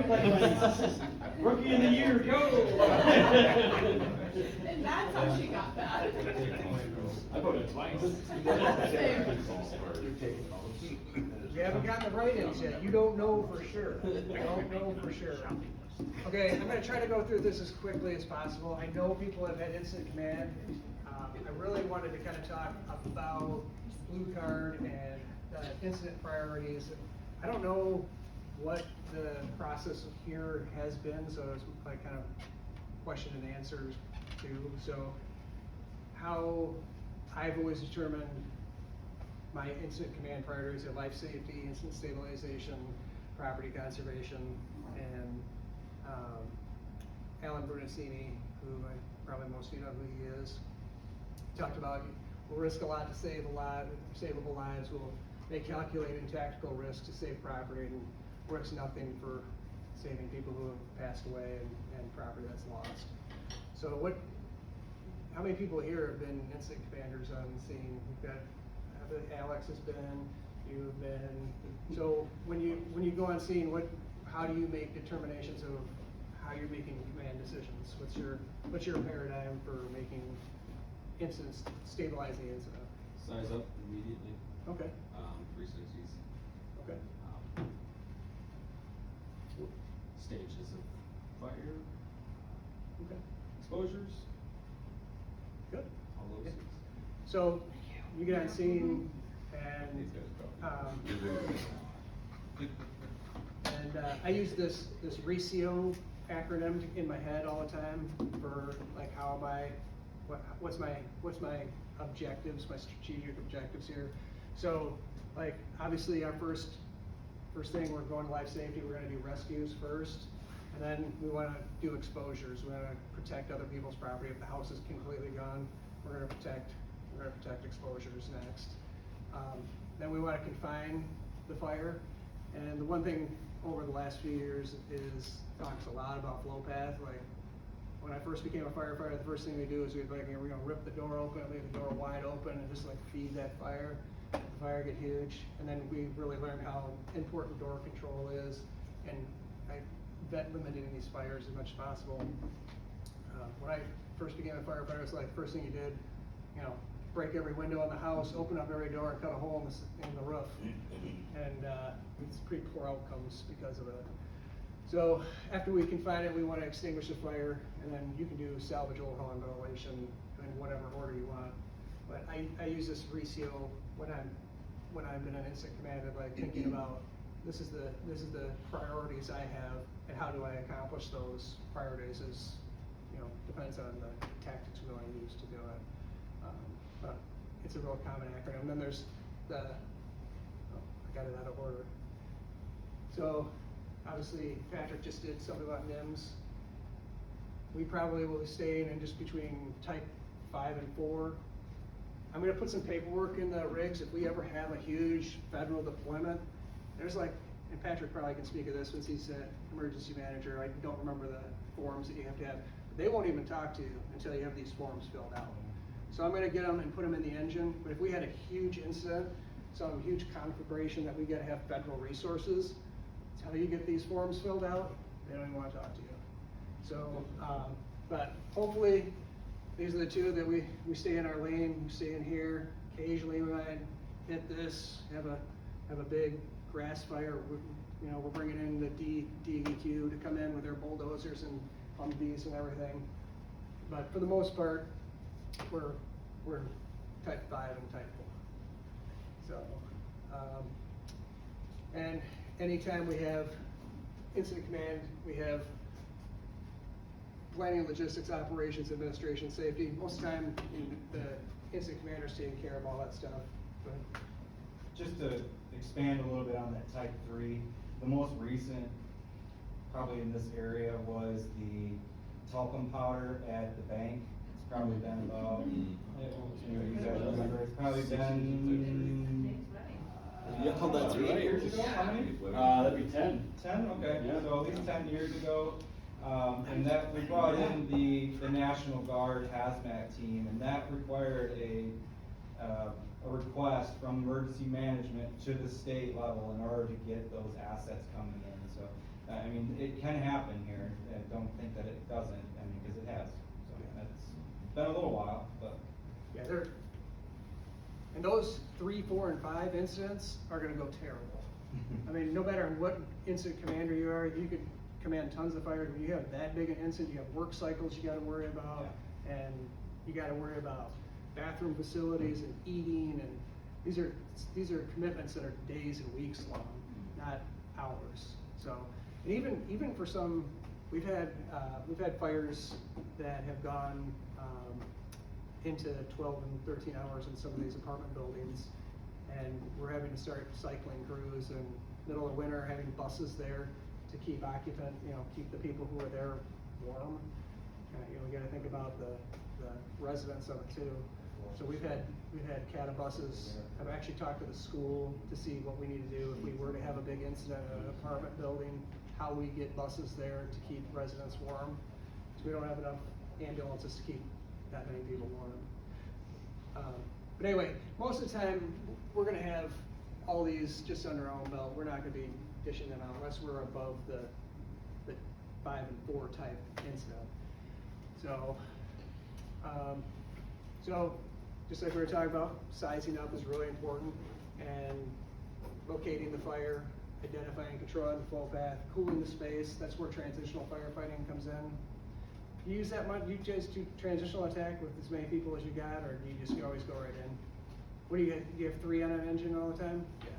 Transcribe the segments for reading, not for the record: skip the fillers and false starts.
quick like my rookie of the year, go! And that's how she got that. I voted twice. You haven't gotten the write-ins yet, you don't know for sure, you don't know for sure. Okay, I'm gonna try to go through this as quickly as possible. I know people have had incident command. I really wanted to kind of talk about blue card and incident priorities. I don't know what the process here has been, so it's like kind of question and answers too. So how I've always determined my incident command priorities are life safety, incident stabilization, property conservation, and Alan Brunacini, who probably most of you know who he is, talked about we'll risk a lot to save a lot, savable lives, we'll make calculated tactical risks to save property and risk nothing for saving people who have passed away and property that's lost. So how many people here have been incident commanders on the scene? We've got, Alex has been, you've been. So when you go on scene, how do you make determinations of how you're making command decisions? What's your paradigm for making incidents, stabilizing the incident? Size up immediately. Okay. 360s. Okay. Stages of fire, Okay. exposures, Good. all those Yeah. things. So you get on scene and These guys probably. I use this RECIO acronym in my head all the time for like what's my objectives, my strategic objectives here. So like obviously our first thing, we're going to life safety, we're gonna do rescues first, and then we wanna do exposures. We wanna protect other people's property. If the house is completely gone, we're gonna protect exposures next. Then we wanna confine the fire. And the one thing over the last few years is talks a lot about flow path. Like when I first became a firefighter, the first thing we do is we're gonna rip the door open, leave the door wide open, and just like feed that fire. The fire get huge, and then we really learned how important door control is, and I vet limiting these fires as much as possible. When I first became a firefighter, it's like first thing you did, break every window in the house, open up every door, and cut a hole in the roof, and it's pretty poor outcomes because of it. So after we confine it, we want to extinguish the fire, and then you can do salvage, overhaul, and ventilation in whatever order you want. But I use this RECIO when I'm in an incident command, and like thinking about this is the priorities I have, and how do I accomplish those priorities is, depends on the tactics we're going to use to do it. But it's a real common acronym. And then there's I got it out of order. So obviously Patrick just did something about NIMS. We probably will be staying in just between type 5 and 4. I'm gonna put some paperwork in the rigs if we ever have a huge federal deployment. There's and Patrick probably can speak of this since he's an emergency manager. I don't remember the forms that you have to have. But they won't even talk to you until you have these forms filled out. So I'm gonna get them and put them in the engine. But if we had a huge incident, some huge conflagration that we gotta have federal resources, until you get these forms filled out, they don't even wanna talk to you. So, but hopefully, these are the two that we stay in our lane, we stay in here. Occasionally we might hit this, have a big grass fire. We're bringing in the DEQ to come in with their bulldozers and Humvees and everything. But for the most part, we're type 5 and type 4. So, and anytime we have incident command, we have planning, logistics, operations, administration, safety. Most of the time, the incident commander's taking care of all that stuff. But just to expand a little bit on that type 3, the most recent, probably in this area, was the talcum powder at the bank. It's probably been about, you guys remember, it's probably been Yeah, that's 8 right. years ago. How many? That'd be 10. 10, okay, Yeah. so at least 10 years ago. And that we brought in the National Guard hazmat team, and that required a request from emergency management to the state level in order to get those assets coming in. So I mean, it can happen here, I don't think that it doesn't, I mean, cause it has, so it's been a little while, but. Yeah, and those 3, 4, and 5 incidents are gonna go terrible. I mean, no matter what incident commander you are, you could command tons of fires. When you have that big an incident, you have work cycles you gotta worry about, and you gotta worry about bathroom facilities and eating, and these are commitments that are days and weeks long, not hours. So, and even for some, we've had fires that have gone into 12 and 13 hours in some of these apartment buildings, and we're having to start cycling crews and middle of winter, having buses there to keep keep the people who are there warm. We gotta think about the residents of it too. So we've had CATA buses. I've actually talked to the school to see what we need to do if we were to have a big incident in an apartment building, how we get buses there to keep residents warm. So we don't have enough ambulances to keep that many people warm. But anyway, most of the time, we're gonna have all these just under our own belt. We're not gonna be dishing them out unless we're above the 5 and 4 type incident. So just like we were talking about, sizing up is really important, and locating the fire, identifying, controlling the flow path, cooling the space. That's where transitional firefighting comes in. You use that much? You just do transitional attack with as many people as you got, or do you always go right in? What do you get? Do you have 3 on an engine all the time? Yeah.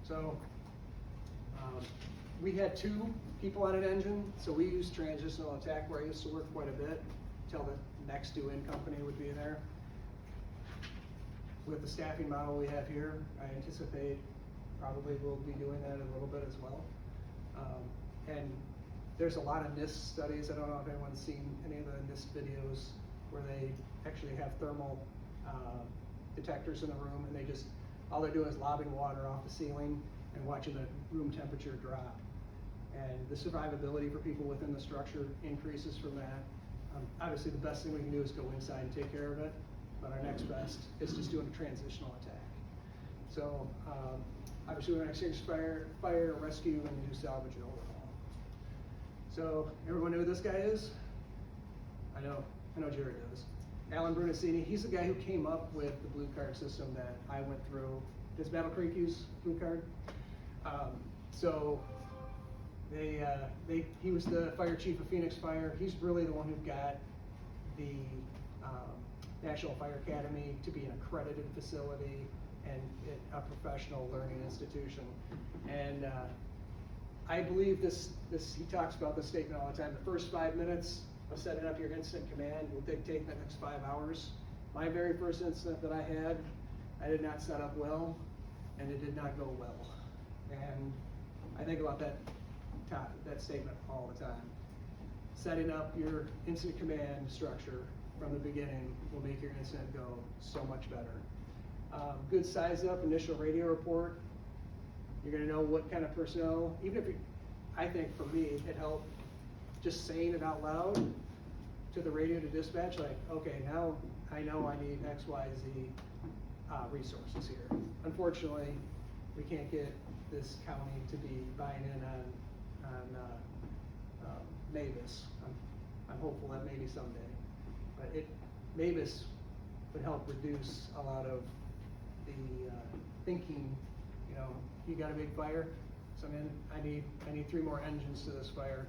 So we had 2 people on an engine, so we used transitional attack where I used to work quite a bit until the next due-in company would be there. With the staffing model we have here, I anticipate probably we'll be doing that a little bit as well. And there's a lot of NIST studies. I don't know if anyone's seen any of the NIST videos where they actually have thermal detectors in the room, and all they're doing is lobbing water off the ceiling and watching the room temperature drop. And the survivability for people within the structure increases from that. Obviously, the best thing we can do is go inside and take care of it, but our next best is just doing a transitional attack. So obviously, we're going to extinguish fire, rescue, and do salvage and overhaul. So everyone know who this guy is? I know Jerry does. Alan Brunacini, he's the guy who came up with the blue card system that I went through. Does Battle Creek use blue card? He was the fire chief of Phoenix Fire. He's really the one who got the National Fire Academy to be an accredited facility and a professional learning institution. And I believe he talks about this statement all the time. The first 5 minutes of setting up your incident command will dictate the next 5 hours. My very first incident that I had, I did not set up well, and it did not go well. And I think about that statement all the time. Setting up your incident command structure from the beginning will make your incident go so much better. Good size up initial radio report. You're gonna know what kind of personnel, I think for me, it helped just saying it out loud to the radio to dispatch, like, okay, now I know I need X, Y, Z resources here. Unfortunately, we can't get this county to be buying in on Mavis. I'm hopeful that maybe someday, but Mavis would help reduce a lot of the thinking. You got a big fire, so I need 3 more engines to this fire,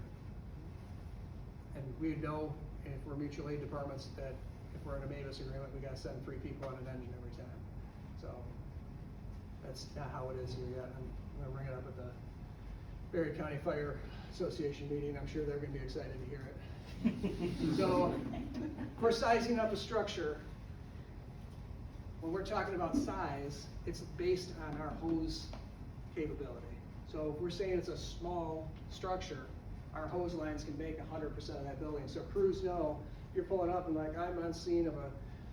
and we know if we're mutual aid departments that if we're in a Mavis agreement, we got to send 3 people on an engine every time. So that's not how it is here yet. I'm gonna bring it up at the Berry County Fire Association meeting. I'm sure they're gonna be excited to hear it. So for sizing up a structure, when we're talking about size, it's based on our hose capability. So if we're saying it's a small structure, our hose lines can make 100% of that building. So crews know, if you're pulling up and like, I'm on scene of a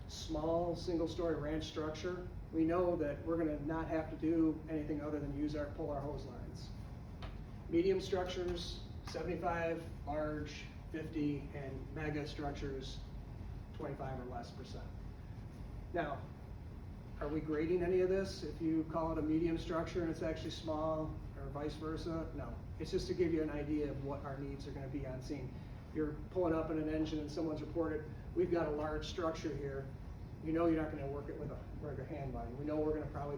small single-story ranch structure, we know that we're gonna not have to do anything other than pull our hose lines. Medium structures, 75, large, 50, and mega structures, 25 or less %. Now, are we grading any of this? If you call it a medium structure and it's actually small, or or vice versa, no. It's just to give you an idea of what our needs are gonna be on scene. You're pulling up in an engine and someone's reported, we've got a large structure here, you know you're not gonna work it with a regular hand line. We know we're gonna probably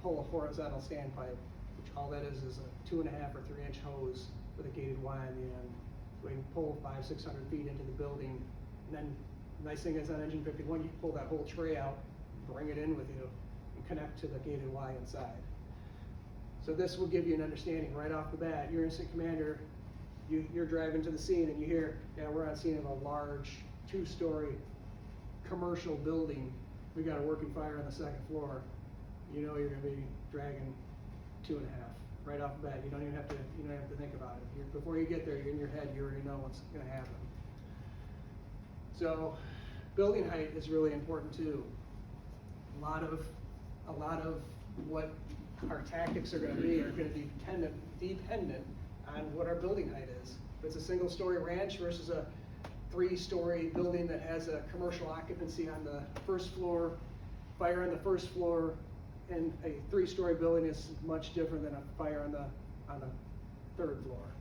pull a horizontal standpipe, which all that is a 2.5 or 3 inch hose with a gated Y on the end. We can pull 500-600 feet into the building, and then the nice thing is on Engine 51, you can pull that whole tray out, bring it in with you, and connect to the gated Y inside. So this will give you an understanding right off the bat. Your incident commander, you're driving to the scene and you hear, yeah, we're on scene of a large 2-story commercial building. We got a working fire on the 2nd floor. You know you're gonna be dragging 2.5 right off the bat. You don't even have to think about it. Before you get there, you're in your head, you already know what's gonna happen. So building height is really important too. A lot of what our tactics are gonna be dependent on what our building height is. If it's a 1-story ranch versus a 3-story building that has a commercial occupancy on the 1st floor, fire on the 1st floor, and a 3-story building is much different than a fire on the 3rd floor.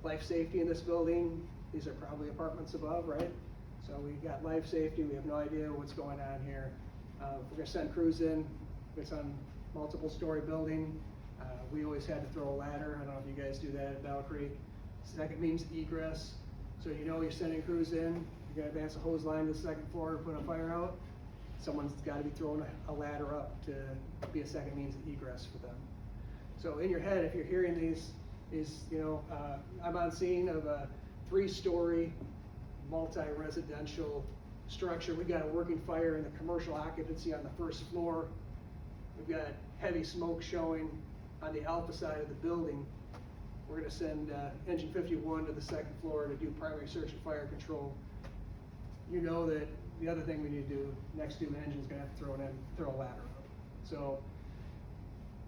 Life safety in this building, these are probably apartments above, right? So we got life safety, we have no idea what's going on here. We're gonna send crews in, it's on multiple story building. We always had to throw a ladder. I don't know if you guys do that at Battle Creek. Second means of egress. So you know you're sending crews in, you're gonna advance a hose line to the 2nd floor to put a fire out. Someone's gotta be throwing a ladder up to be a second means of egress for them. So in your head, if you're hearing these, I'm on scene of a 3-story multi-residential structure. We got a working fire in the commercial occupancy on the 1st floor. We've got heavy smoke showing on the alpha side of the building. We're gonna send Engine 51 to the 2nd floor to do primary search and fire control. You know that the other thing we need to do, next to an engine's gonna have to throw a ladder up. So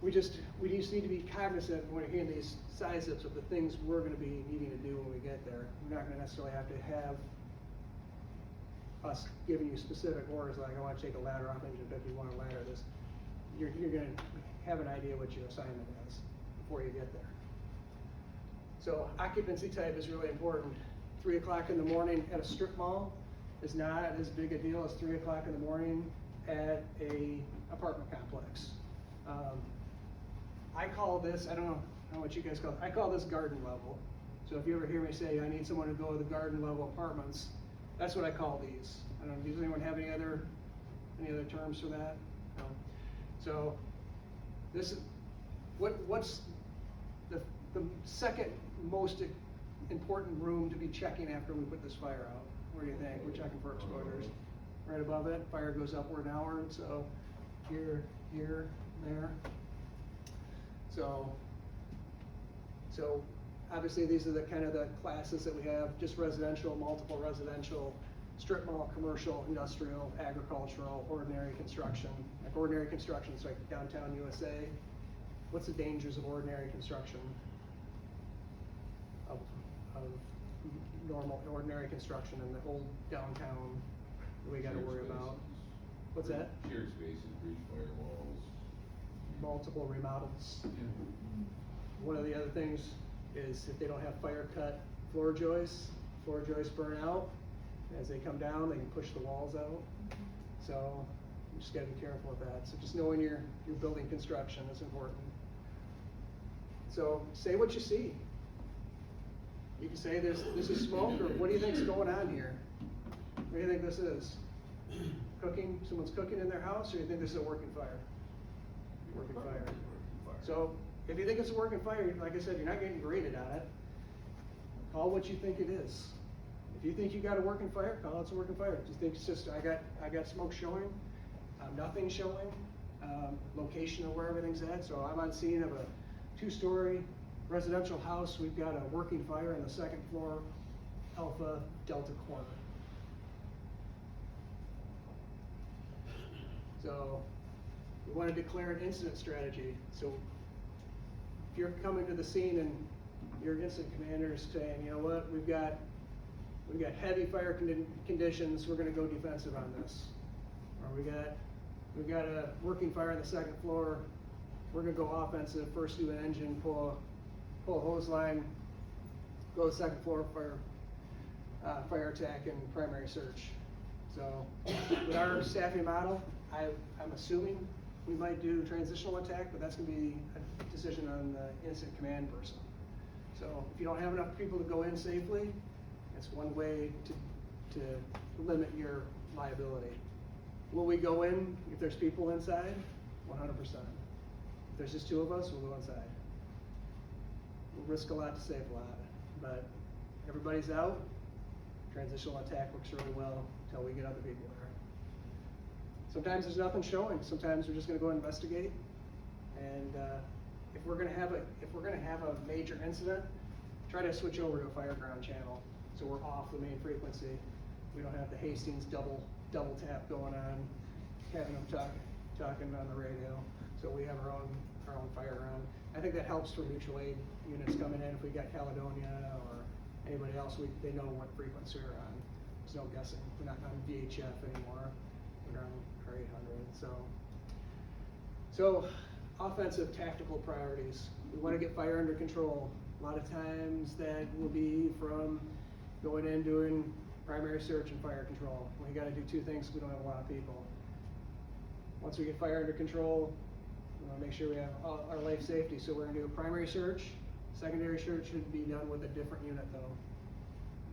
we just need to be cognizant when we're hearing these size-ups of the things we're gonna be needing to do when we get there. We're not gonna necessarily have to have us giving you specific orders like, I wanna take a ladder off Engine 51, a ladder this. You're gonna have an idea what your assignment is before you get there. So occupancy type is really important. 3 o'clock in the morning at a strip mall is not as big a deal as 3 o'clock in the morning at a apartment complex. I call this, I don't know what you guys call it, I call this garden level. So if you ever hear me say, I need someone to go to the garden level apartments, that's what I call these. I don't know, does anyone have any other terms for that? No. So this is, what's the second most important room to be checking after we put this fire out? What do you think? We're checking for exposures. Right above it, fire goes upward and outward, so here, there. So obviously these are the kind of the classes that we have, just residential, multiple residential, strip mall, commercial, industrial, agricultural, ordinary construction. Like ordinary construction is like downtown USA. What's the dangers of ordinary construction? Of normal, ordinary construction in the old downtown that we gotta worry about? What's that? Shared spaces, breach firewalls. Multiple remodels. One of the other things is if they don't have fire cut floor joists burn out. As they come down, they can push the walls out. So you just gotta be careful with that. So just knowing your building construction is important. So say what you see. You can say this is smoke, or what do you think's going on here? What do you think this is? Cooking, someone's cooking in their house, or you think this is a working fire? Working fire. So if you think it's a working fire, like I said, you're not getting graded on it. Call what you think it is. If you think you got a working fire, call it's a working fire. If you think it's just, I got smoke showing, nothing showing, location of where everything's at. So I'm on scene of a 2-story residential house. We've got a working fire on the 2nd floor, Alpha Delta corner. So we want to declare an incident strategy. So if you're coming to the scene and your incident commander is saying, you know what, we've got heavy fire conditions, we're going to go defensive on this. Or we got a working fire on the 2nd floor, we're gonna go offensive, first do an engine, pull a hose line, go to the second floor for fire attack and primary search. So with our staffing model, I'm assuming we might do transitional attack, but that's gonna be a decision on the incident command person. So if you don't have enough people to go in safely, that's one way to limit your liability. Will we go in if there's people inside? 100%. If there's just two of us, we'll go inside. We'll risk a lot to save a lot, but everybody's out. Transitional attack works really well until we get other people there. Sometimes there's nothing showing. Sometimes we're just gonna go investigate. And if we're gonna have a major incident, try to switch over to a fire ground channel so we're off the main frequency. We don't have the Hastings double tap going on, having them talking on the radio. So we have our own fire ground. I think that helps for mutual aid units coming in. If we got Caledonia or anybody else, they know what frequency we're on. There's no guessing. We're not on VHF anymore. We're on our 800. So offensive tactical priorities. We want to get fire under control. A lot of times that will be from going in, doing primary search and fire control. We got to do two things. We don't have a lot of people. Once we get fire under control, we want to make sure we have our life safety. So we're going to do a primary search. Secondary search should be done with a different unit though.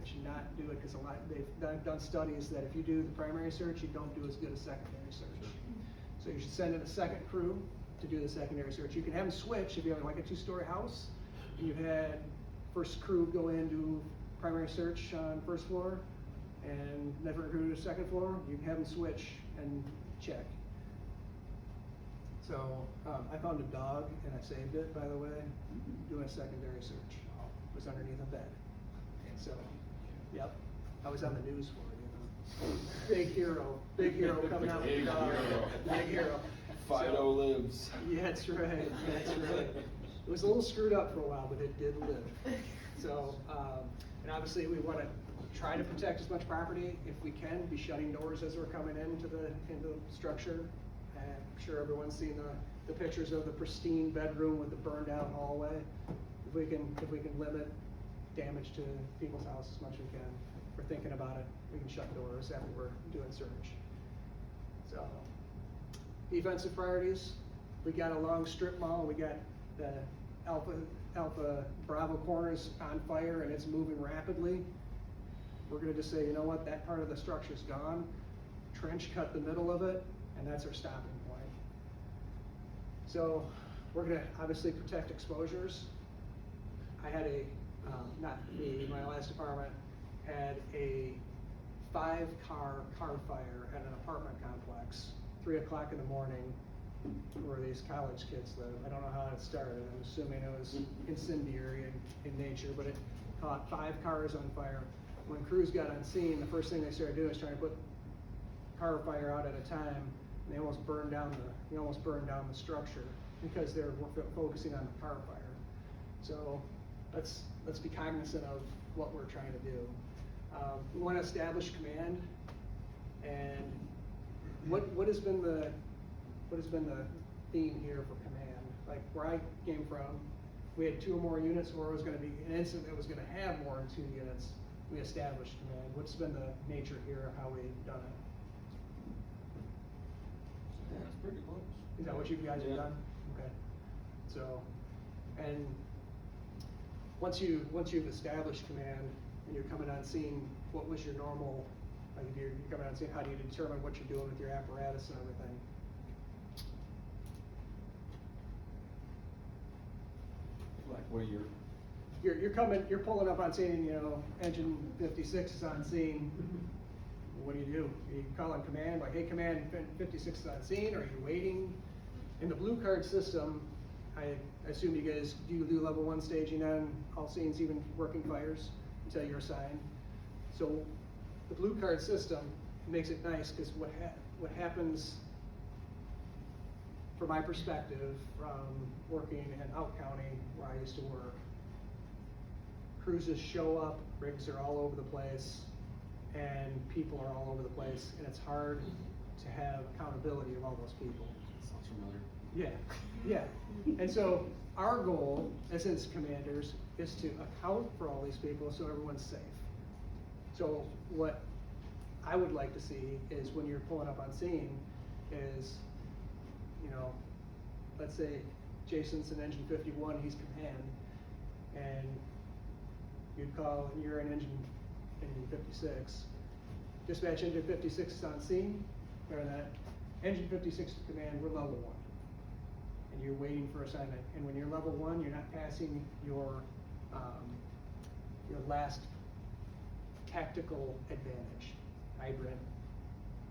I should not do it because they've done studies that if you do the primary search, you don't do as good as secondary search. So you should send in a second crew to do the secondary search. You can have them switch if you have like a 2-story house. And you've had first crew go in, do primary search on first floor, and never crew to second floor. You can have them switch and check. So I found a dog and I saved it, by the way, doing a secondary search. It was underneath a bed. So, yep, I was on the news for it, you know. Big hero coming out with the dog. Big hero. Fido lives. Yeah, that's right, that's right. It was a little screwed up for a while, but it did live. So, and obviously we want to try to protect as much property if we can, be shutting doors as we're coming into the structure. I'm sure everyone's seen the pictures of the pristine bedroom with the burned out hallway. If we can limit damage to people's house as much as we can, if we're thinking about it, we can shut doors after we're doing search. So, defensive priorities, we got a long strip mall, we got the Alpha Bravo corners on fire and it's moving rapidly. We're gonna just say, you know what, that part of the structure's gone, trench cut the middle of it, and that's our stopping point. So we're gonna obviously protect exposures. I had my last department had a 5-car fire at an apartment complex, 3 o'clock in the morning, where these college kids live. I don't know how it started. I'm assuming it was incendiary in nature, but it caught 5 cars on fire. When crews got on scene, the first thing they started doing is trying to put car fire out at a time, and they almost burned down the structure because they were focusing on the car fire. So let's be cognizant of what we're trying to do. We want to establish command, and what has been the theme here for command? Like where I came from, we had 2 or more units, or it was going to be an incident that was going to have more than 2 units. We established command. What's been the nature here of how we've done it? Yeah, it's pretty close. Is that what you guys have done? Okay. So, and once you've established command and you're coming on scene, what was your normal, like if you're coming on scene, how do you determine what you're doing with your apparatus and everything? Like where you're You're pulling up on scene, you know, engine 56 is on scene. What do? You call in command, like, hey, command, 56 is on scene, or are you waiting? In the blue card system, I assume you guys do level 1 staging on all scenes, even working fires, until you're assigned. So the blue card system makes it nice, because what happens, from my perspective, from working in Out County, where I used to work, cruises show up, rigs are all over the place, and people are all over the place, and it's hard to have accountability of all those people. Sounds familiar. Yeah, yeah. And so our goal as incident commanders is to account for all these people so everyone's safe. So what I would like to see is when you're pulling up on scene is, you know, let's say Jason's in engine 51, he's command, and you'd call, and you're in engine 56. Dispatch engine 56 is on scene, or that engine 56 to command, we're level 1. And you're waiting for assignment. And when you're level 1, you're not passing your last tactical advantage. Hydrant,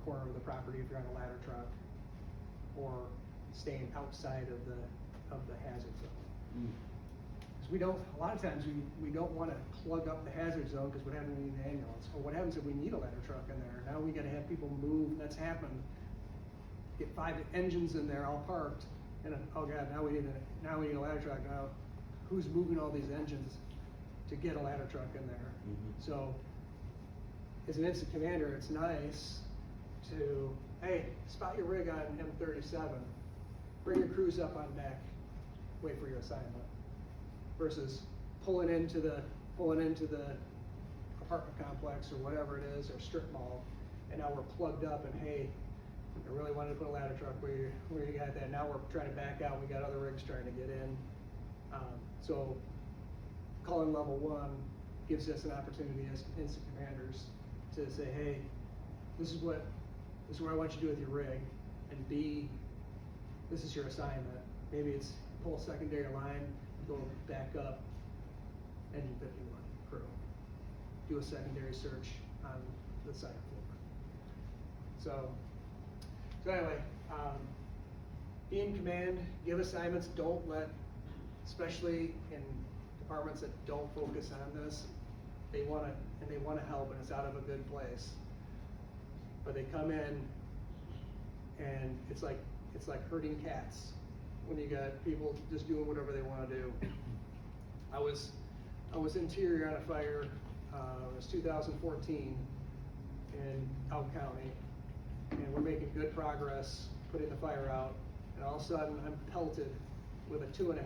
corner of the property if you're on a ladder truck, or staying outside of the hazard zone. Because we don't, a lot of times we don't want to plug up the hazard zone because what happens when we need an ambulance? Or what happens if we need a ladder truck in there? Now we got to have people move, that's happened. Get 5 engines in there all parked, and oh god, now we need a ladder truck. Now who's moving all these engines to get a ladder truck in there? So as an incident commander, it's nice to, hey, spot your rig on M37, bring your crews up on deck, wait for your assignment, versus pulling into the apartment complex or whatever it is, or strip mall, and now we're plugged up and hey, I really wanted to put a ladder truck where you got that. Now we're trying to back out. We got other rigs trying to get in. So calling level 1 gives us an opportunity as incident commanders to say, hey, this is where I want you to do with your rig, and B, this is your assignment. Maybe it's pull a secondary line, go back up engine 51 crew, do a secondary search on the side floor. So anyway, be in command, give assignments, don't let, especially in departments that don't focus on this, they wanna help and it's out of a good place. But they come in and it's like herding cats when you got people just doing whatever they wanna do. I was interior on a fire, it was 2014 in Elk County, and we're making good progress putting the fire out, and all of a sudden I'm pelted with a 2.5.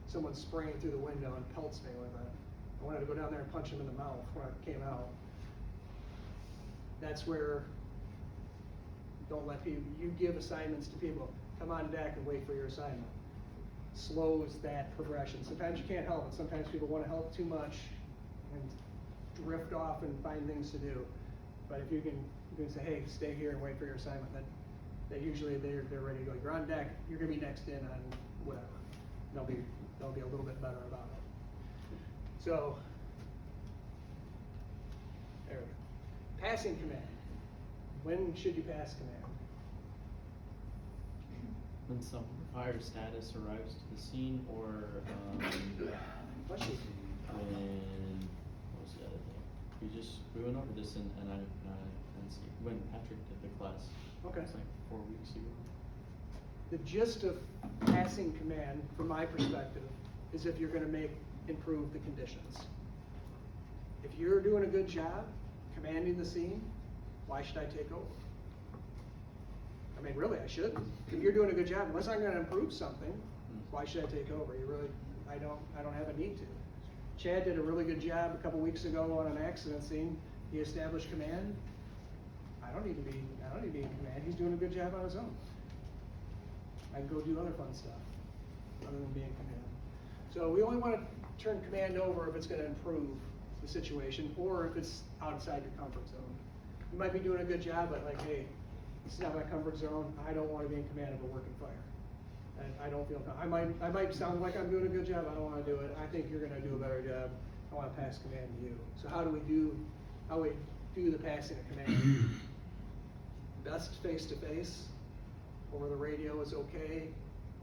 Someone's spraying through the window and pelts me with it. I wanted to go down there and punch him in the mouth when I came out. That's where, don't let people, you give assignments to people, come on deck and wait for your assignment. Slows that progression. Sometimes you can't help it. Sometimes people want to help too much and drift off and find things to do. But if you can say, hey, stay here and wait for your assignment, then usually they're ready to go. You're on deck, you're gonna be next in on whatever. They'll be a little bit better about it. So, there we go. Passing command. When should you pass command? When some fire status arrives to the scene, or Question. when, what was the other thing? We went over this and I didn't see, when Patrick did the class. Okay. It's like 4 weeks ago. The gist of passing command, from my perspective, is if you're gonna improve the conditions. If you're doing a good job commanding the scene, why should I take over? I mean, really, I shouldn't. If you're doing a good job, unless I'm gonna improve something, why should I take over? I don't have a need to. Chad did a really good job a couple weeks ago on an accident scene. He established command. I don't need to be in command. He's doing a good job on his own. I can go do other fun stuff other than being command. So we only want to turn command over if it's going to improve the situation or if it's outside your comfort zone. You might be doing a good job, but like, hey, this is not my comfort zone. I don't want to be in command of a working fire. And I don't feel, I might sound like I'm doing a good job. I don't want to do it. I think you're going to do a better job. I want to pass command to you. So how do we do the passing of command? Best face-to-face. Over the radio is okay.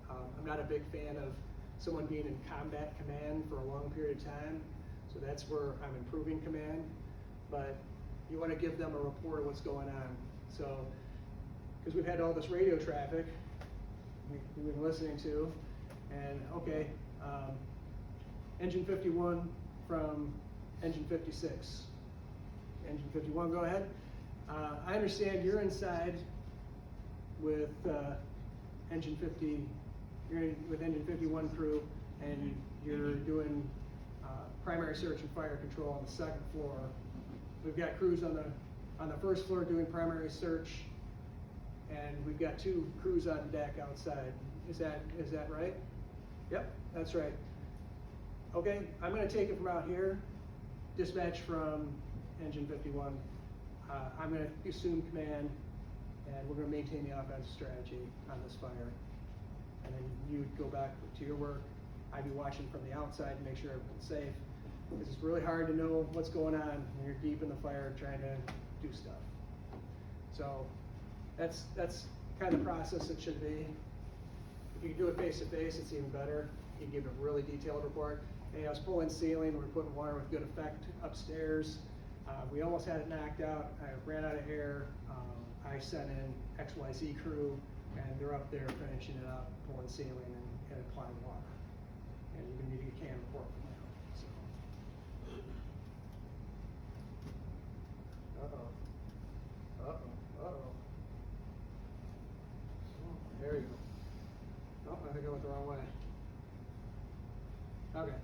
I'm not a big fan of someone being in combat command for a long period of time. So that's where I'm improving command. But you want to give them a report of what's going on. So, because we've had all this radio traffic we've been listening to, and okay, engine 51 from engine 56. Engine 51, go ahead. I understand you're inside with engine 50, with engine 51 crew, and you're doing primary search and fire control on the second floor. We've got crews on the first floor doing primary search, and we've got 2 crews on deck outside. Is that right? Yep, that's right. Okay, I'm gonna take it from out here, dispatch from engine 51. I'm gonna assume command, and we're gonna maintain the offensive strategy on this fire. And then you'd go back to your work. I'd be watching from the outside to make sure everyone's safe, because it's really hard to know what's going on when you're deep in the fire trying to do stuff. So that's kind of the process it should be. If you can do it face to face, it's even better. You can give a really detailed report. Hey, I was pulling ceiling, we're putting water with good effect upstairs. We almost had it knocked out. I ran out of air. I sent in XYZ crew, and they're up there finishing it up, pulling ceiling and applying water. And you're gonna need a can report from them. So. There you go. Oh, I think I went the wrong way. Okay.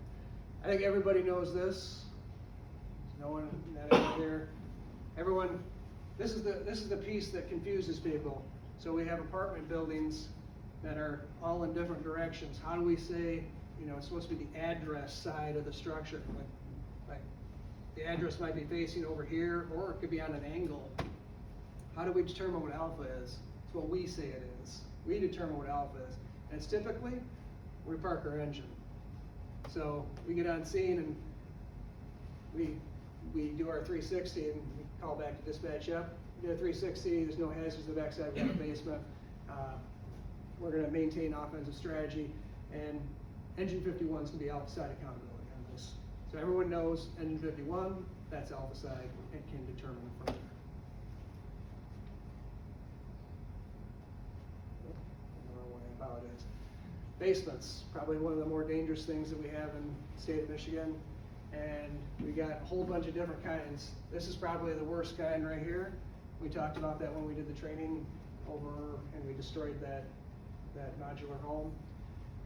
I think everybody knows this. There's no one not out there. Everyone, this is the piece that confuses people. So we have apartment buildings that are all in different directions. How do we say, it's supposed to be the address side of the structure? Like the address might be facing over here, or it could be on an angle. How do we determine what alpha is? It's what we say it is. We determine what alpha is. And it's typically, we park our engine. So we get on scene and we do our 360 and we call back to dispatch up. We do a 360, there's no hazards in the backside, we got a basement. We're gonna maintain offensive strategy, and engine 51 is gonna be alpha side accountability on this. So everyone knows engine 51, that's alpha side, and can determine from there. How it is. Basements, probably one of the more dangerous things that we have in the state of Michigan. And we got a whole bunch of different kinds. This is probably the worst kind right here. We talked about that when we did the training over, and we destroyed that modular home.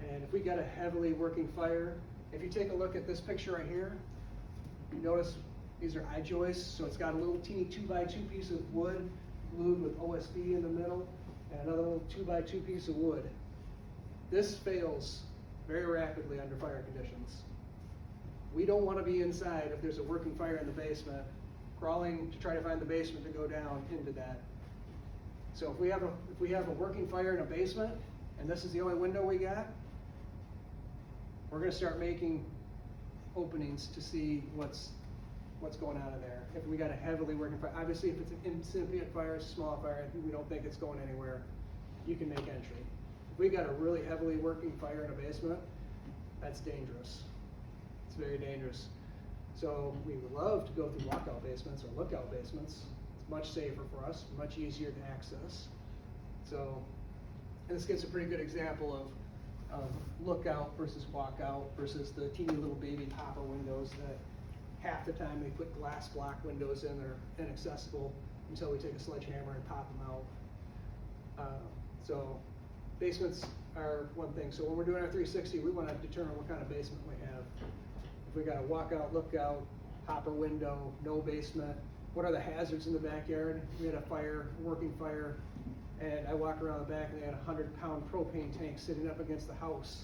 And if we got a heavily working fire, if you take a look at this picture right here, you notice these are I-joists, so it's got a little teeny 2x2 piece of wood glued with OSB in the middle, and another little 2x2 piece of wood. This fails very rapidly under fire conditions. We don't want to be inside if there's a working fire in the basement, crawling to try to find the basement to go down into that. So if we have a working fire in a basement, and this is the only window we got, we're going to start making openings to see what's going on in there. If we got a heavily working fire, obviously if it's an incipient fire, it's a small fire, we don't think it's going anywhere, you can make entry. If we got a really heavily working fire in a basement, that's dangerous. It's very dangerous. So we would love to go through walkout basements or lookout basements. It's much safer for us, much easier to access. So, and this gives a pretty good example of lookout versus walkout versus the teeny little baby pop-up windows that half the time we put glass block windows in, they're inaccessible until we take a sledgehammer and pop them out. So basements are one thing. So when we're doing our 360, we want to determine what kind of basement we have. If we got a walkout, lookout, hopper window, no basement, what are the hazards in the backyard? We had a fire, a working fire, and I walked around the back and they had a 100-pound propane tank sitting up against the house.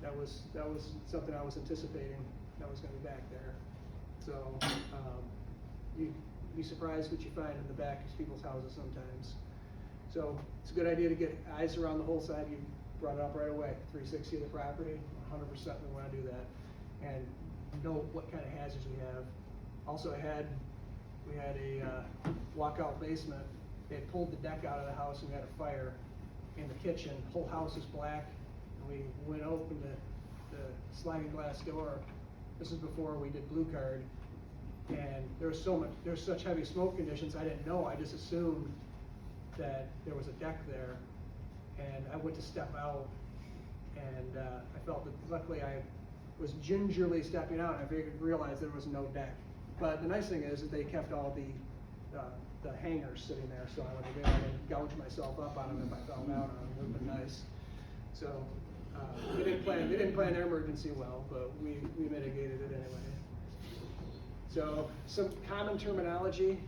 That was something I was anticipating that was going to be back there. So you'd be surprised what you find in the back of people's houses sometimes. So it's a good idea to get eyes around the whole side. You brought it up right away. 360 of the property, 100% we want to do that, and know what kind of hazards we have. Also we had a walkout basement. They had pulled the deck out of the house and we had a fire in the kitchen. The whole house was black, and we went open the sliding glass door. This is before we did Blue Card, and there was such heavy smoke conditions. I didn't know. I just assumed that there was a deck there, and I went to step out, and I felt that luckily I was gingerly stepping out, and I realized there was no deck. But the nice thing is that they kept all the the hangers sitting there, so I would have been able to gouge myself up on them if I fell down on them, it would've been nice. So, they didn't plan their emergency well, but we mitigated it anyway. So, some common terminology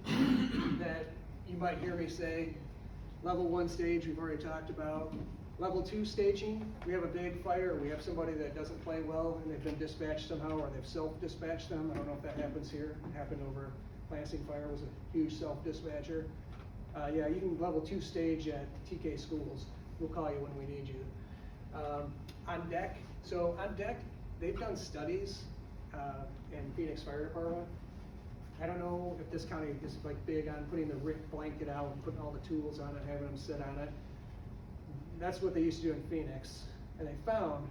that you might hear me say: level 1 stage, we've already talked about. Level 2 staging, we have a big fire, we have somebody that doesn't play well, and they've been dispatched somehow, or they've self-dispatched them. I don't know if that happens here. It happened over Lansing Fire, was a huge self-dispatcher. Yeah, you can level 2 stage at TK schools. We'll call you when we need you. On deck, so on deck, they've done studies in Phoenix Fire Department. I don't know if this county is like big on putting the RIC blanket out and putting all the tools on it, having them sit on it. That's what they used to do in Phoenix, and they found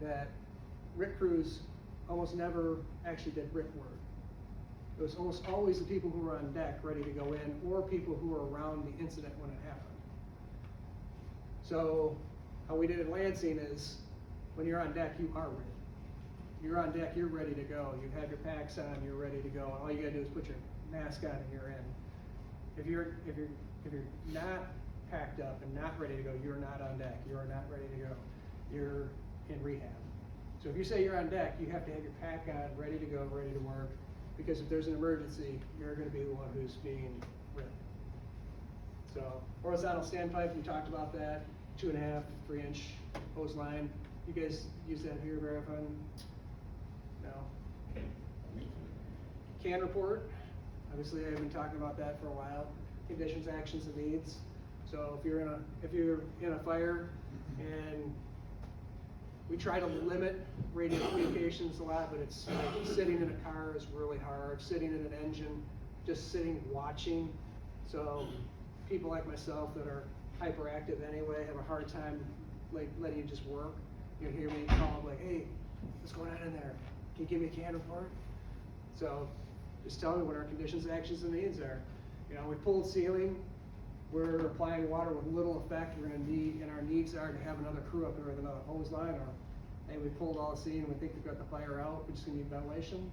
that RIC crews almost never actually did RIC work. It was almost always the people who were on deck ready to go in, or people who were around the incident when it happened. So how we did in Lansing is, when you're on deck, you are ready. You're on deck, you're ready to go. You have your packs on, you're ready to go. And all you gotta do is put your mask on and you're in. If you're not packed up and not ready to go, you're not on deck. You are not ready to go. You're in rehab. So if you say you're on deck, you have to have your pack on, ready to go, ready to work. Because if there's an emergency, you're gonna be the one who's being ripped. So, horizontal standpipe, we talked about that. 2.5, 3-inch hose line. You guys use that here very often? No? Can report. Obviously, I've been talking about that for a while. Conditions, actions, and needs. So if you're in a fire, and we try to limit radio communications a lot, but it's like sitting in a car is really hard. Sitting in an engine, just sitting watching. So people like myself that are hyperactive anyway have a hard time like letting you just work. You hear me call like, hey, what's going on in there? Can you give me a can report? So just tell me what our conditions, actions, and needs are. You know, we pulled ceiling, we're applying water with little effect, we're gonna need, and our needs are to have another crew up there with another hose line, or hey, we pulled all the ceiling, we think we've got the fire out, we're just gonna need ventilation,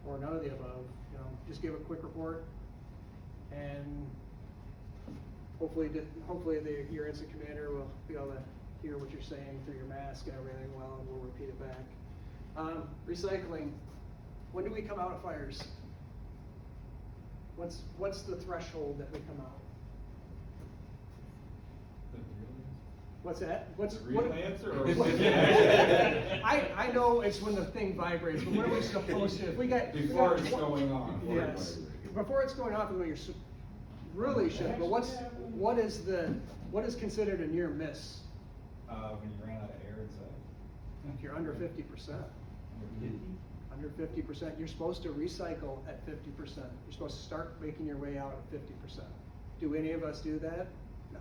or none of the above. You know, just give a quick report, and hopefully your incident commander will be able to hear what you're saying through your mask and everything well, and we'll repeat it back. Recycling. When do we come out of fires? What's the threshold that we come out? What's that? What's The real answer, or I know it's when the thing vibrates, but when are we supposed to? If we got before it's going off. Yes, before it's going off is when you're really should. But what is considered a near miss? When you ran out of air inside. If you're under 50%. Under 50%, you're supposed to recycle at 50%. You're supposed to start making your way out at 50%. Do any of us do that? No.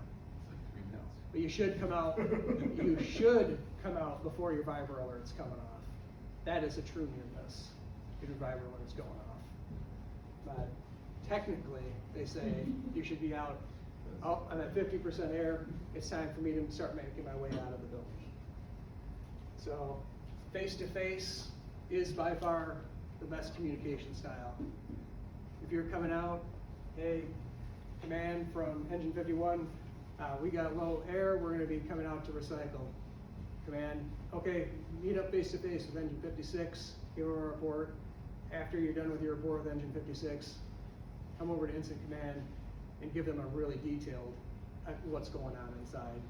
But you should come out. You should come out before your Viber alert's coming off. That is a true near miss if your Viber alert's going off. But technically, they say you should be out. Oh, I'm at 50% air. It's time for me to start making my way out of the building. So, face-to-face is by far the best communication style. If you're coming out, hey, command from engine 51, we got low air, we're gonna be coming out to recycle. Command, okay, meet up face-to-face with engine 56, give them a report. After you're done with your report with engine 56, come over to incident command and give them a really detailed what's going on inside.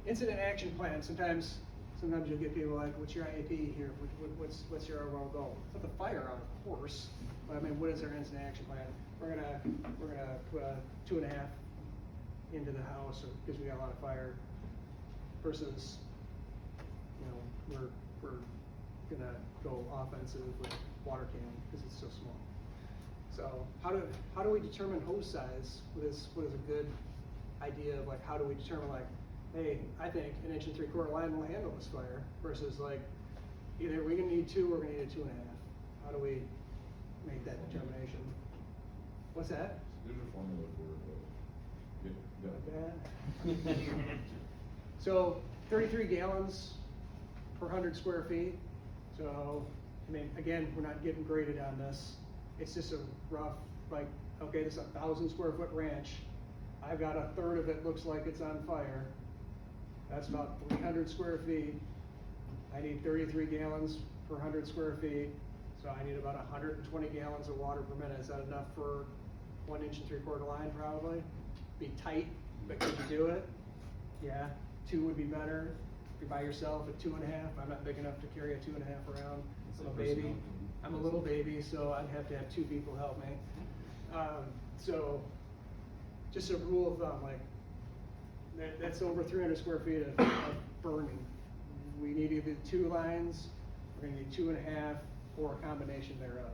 Incident action plan, sometimes you'll get people like, what's your IAP here? What's your overall goal? Put the fire out, of course, but I mean, what is our incident action plan? We're gonna put a 2.5 into the house, because we got a lot of fire, versus, you know, we're gonna go offensive with water cannon because it's so small. So how do we determine hose size? What is a good idea of like, how do we determine like, hey, I think an 1 3/4 line will handle this fire, versus like, either we're gonna need 2 or we're gonna need a 2.5. How do we make that determination? What's that? There's a formula for it, but Okay. So 33 gallons per 100 square feet. So, I mean, again, we're not getting graded on this. it's just a rough, like, okay, this is a 1,000 square foot ranch. I've got a third of it looks like it's on fire. That's about 300 square feet. I need 33 gallons per 100 square feet, so I need about 120 gallons of water per minute. Is that enough for 1 inch and 3/4 line probably? Be tight, but could you do it? Yeah, 2 would be better. If you're by yourself at 2.5, I'm not big enough to carry a 2.5 around. I'm a baby. I'm a little baby, so I'd have to have 2 people help me. So, just a rule of thumb, like, that's over 300 square feet of burning. We need either 2 lines, we're gonna need 2.5, or a combination thereof,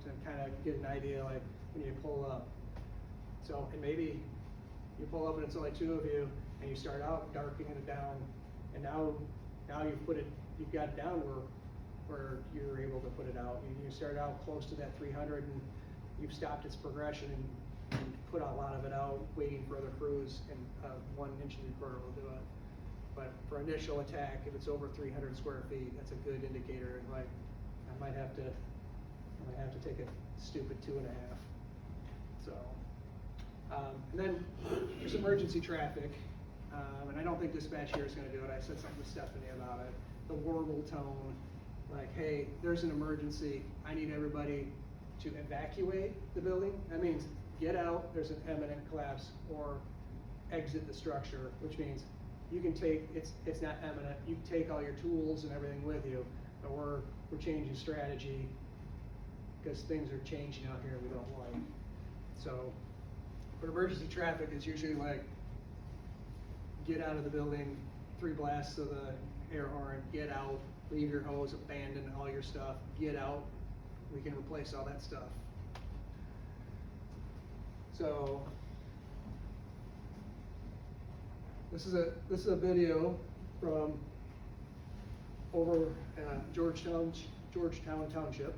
to kind of get an idea, like, when you pull up. So, and maybe you pull up and it's only 2 of you, and you start out darkening it down, and now you've got it down where you're able to put it out. You start out close to that 300, and you've stopped its progression and put a lot of it out, waiting for other crews, and 1 inch and 3/4 will do it. But for initial attack, if it's over 300 square feet, that's a good indicator. And like, I might have to take a stupid 2.5. So, and then there's emergency traffic, and I don't think dispatch here is going to do it. I said something to Stephanie about it. The warble tone, like, hey, there's an emergency. I need everybody to evacuate the building. That means get out. There's an imminent collapse, or exit the structure, which means you can take, it's not imminent, you can take all your tools and everything with you, but we're changing strategy because things are changing out here we don't like. So, for emergency traffic, it's usually like, get out of the building, 3 blasts of the air horn, get out, leave your hose, abandon all your stuff, get out, we can replace all that stuff. So, this is a video from over Georgetown Township,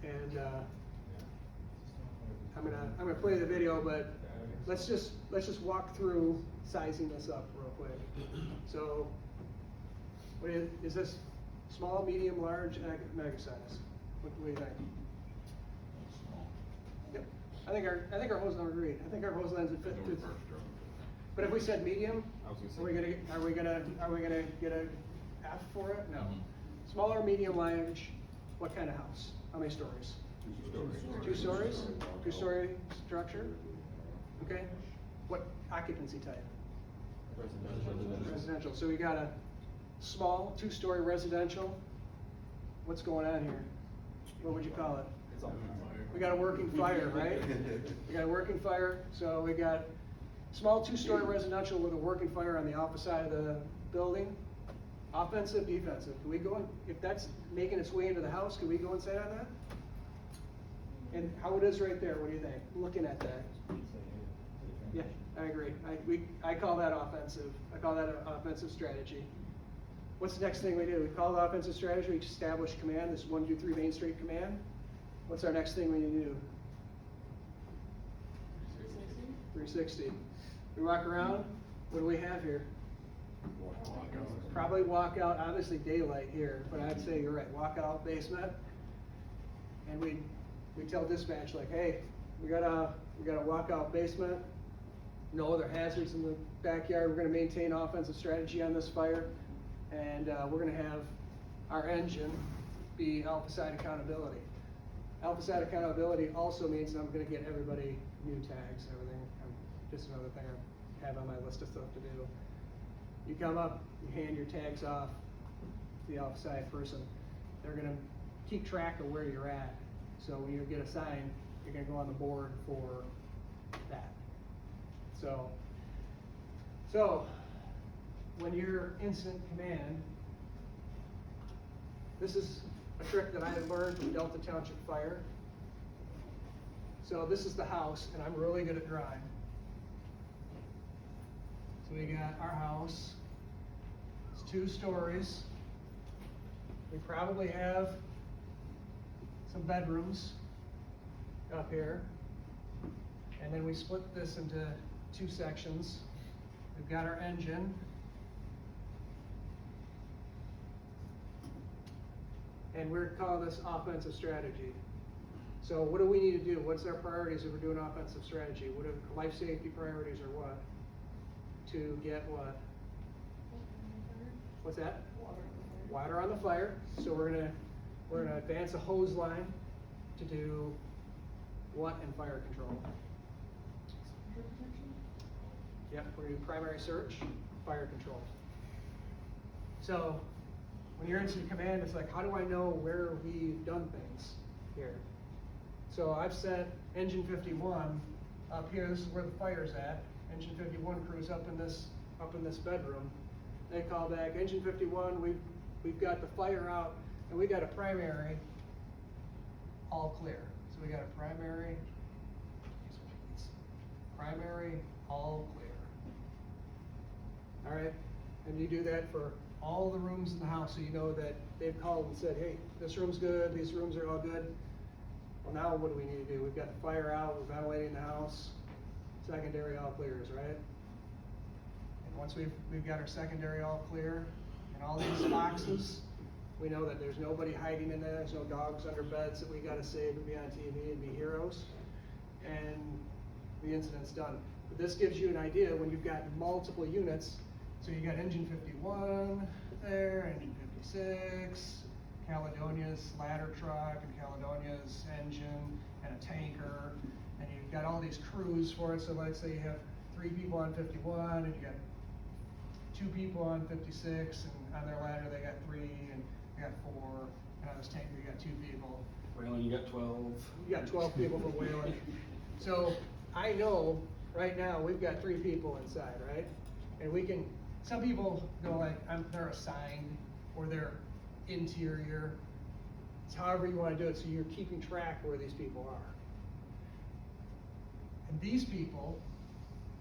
and I'm gonna play the video, but let's just walk through sizing this up real quick. So, what is this? Small, medium, large, mega size? What do you think? Yep. I think our hose line agreed. I think our hose lines would fit. But if we said medium, are we gonna get a F for it? No. Smaller, medium, large. What kind of house? How many stories? 2 stories. 2-story structure. Okay. What occupancy type? Residential. So we got a small 2-story residential. What's going on here? What would you call it? We got a working fire, right? We got a working fire. So we got small 2-story residential with a working fire on the opposite side of the building. Offensive, defensive. Can we go in, if that's making its way into the house, can we go inside on that? And how it is right there, what do you think? Looking at that. Yeah, I agree. I call that offensive. I call that an offensive strategy. What's the next thing we do? We call it offensive strategy, we establish command, this 1, 2, 3 Main Street command. What's our next thing we need to do? 360. We walk around, what do we have here? Probably walk out, obviously daylight here, but I'd say you're right, walk out basement. And we tell dispatch like, hey, we got a walkout basement, no other hazards in the backyard, we're gonna maintain offensive strategy on this fire, and we're gonna have our engine be alpha side accountability. Alpha side accountability also means I'm gonna get everybody new tags and everything. Just another thing I have on my list of stuff to do. You come up, you hand your tags off to the alpha side person. They're gonna keep track of where you're at. So when you get assigned, you're gonna go on the board for that. So when you're incident command, this is a trick that I had learned from Delta Township Fire. So this is the house, and I'm really good at drawing. So we got our house, it's 2 stories. We probably have some bedrooms up here. And then we split this into 2 sections. We've got our engine. And we're calling this offensive strategy. So what do we need to do? What's our priorities if we're doing offensive strategy? What are life safety priorities or what? To get what? What's that? Water on the fire. So we're gonna advance a hose line to do what in fire control? Yep, we're gonna do primary search, fire control. So when you're incident command, it's like, how do I know where we've done things here? So I've set engine 51 up here. This is where the fire's at. Engine 51 crew's up in this bedroom. They call back, engine 51, we've got the fire out, and we got a primary all clear. So we got a primary all clear. All right, and you do that for all the rooms in the house, so you know that they've called and said, hey, this room's good, these rooms are all good. Well, now what do we need to do? We've got the fire out, we're ventilating the house, secondary all clears, right? And once we've got our secondary all clear, and all these boxes, we know that there's nobody hiding in there, there's no dogs under beds that we gotta save and be on TV and be heroes, and the incident's done. But this gives you an idea when you've got multiple units. So you got engine 51 there, engine 56, Caledonia's ladder truck, and Caledonia's engine, and a tanker, and you've got all these crews for it. So let's say you have 3 people on 51, and you got 2 people on 56, and on their ladder they got 3, and you got 4, and on this tanker you got 2 people. Well, you got 12. You got 12 people for whaling. So I know right now we've got 3 people inside, right? And we can, some people go like, they're assigned, or they're interior. It's however you want to do it, so you're keeping track where these people are. And these people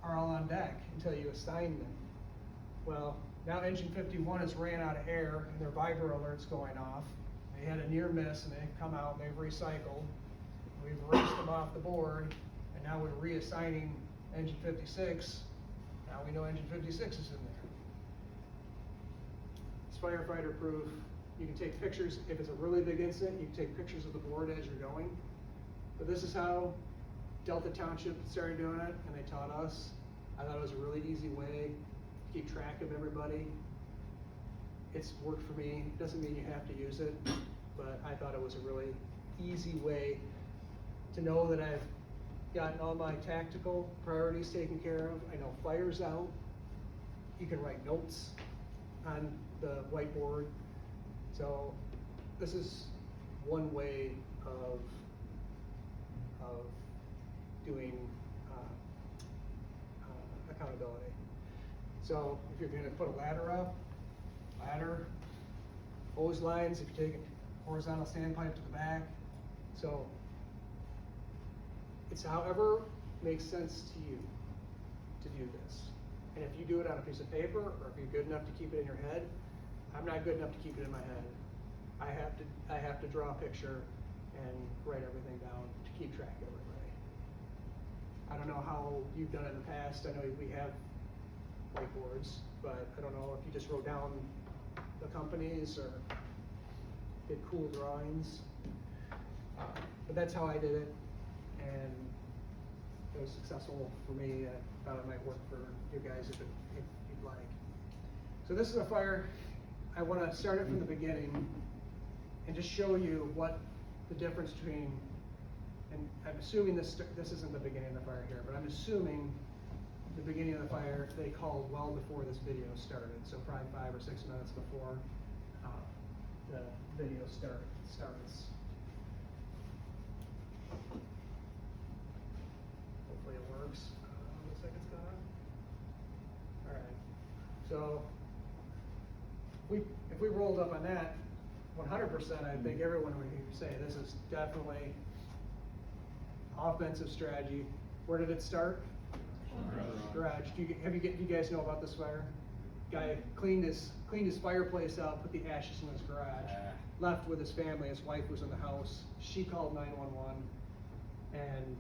are all on deck until you assign them. Well, now engine 51 has ran out of air and their Viber alert's going off. They had a near miss and they've come out and they've recycled. We've erased them off the board, and now we're reassigning engine 56. Now we know engine 56 is in there. It's firefighter proof. You can take pictures. If it's a really big incident, you can take pictures of the board as you're going. But this is how Delta Township started doing it, and they taught us. I thought it was a really easy way to keep track of everybody. It's worked for me. It doesn't mean you have to use it, but I thought it was a really easy way to know that I've gotten all my tactical priorities taken care of. I know fire's out. You can write notes on the whiteboard. So this is one way of doing accountability. So if you're gonna put a ladder up, hose lines, if you're taking horizontal standpipe to the back. So it's however makes sense to you to do this. And if you do it on a piece of paper, or if you're good enough to keep it in your head, I'm not good enough to keep it in my head. I have to draw a picture and write everything down to keep track of everybody. I don't know how you've done it in the past. I know we have whiteboards, but I don't know if you just wrote down the companies or did cool drawings. But that's how I did it, and it was successful for me. I thought it might work for you guys if you'd like. So this is a fire. I want to start it from the beginning and just show you what the difference between, and I'm assuming this isn't the beginning of the fire here, but I'm assuming the beginning of the fire they called well before this video started, so probably 5 or 6 minutes before the video starts. Hopefully it works. Looks like it's gone. All right. So if we rolled up on that 100%, I think everyone would say this is definitely offensive strategy. Where did it start? Garage. Do you guys know about this fire? Guy cleaned his fireplace out, put the ashes in his garage, left with his family. His wife was in the house. She called 911, and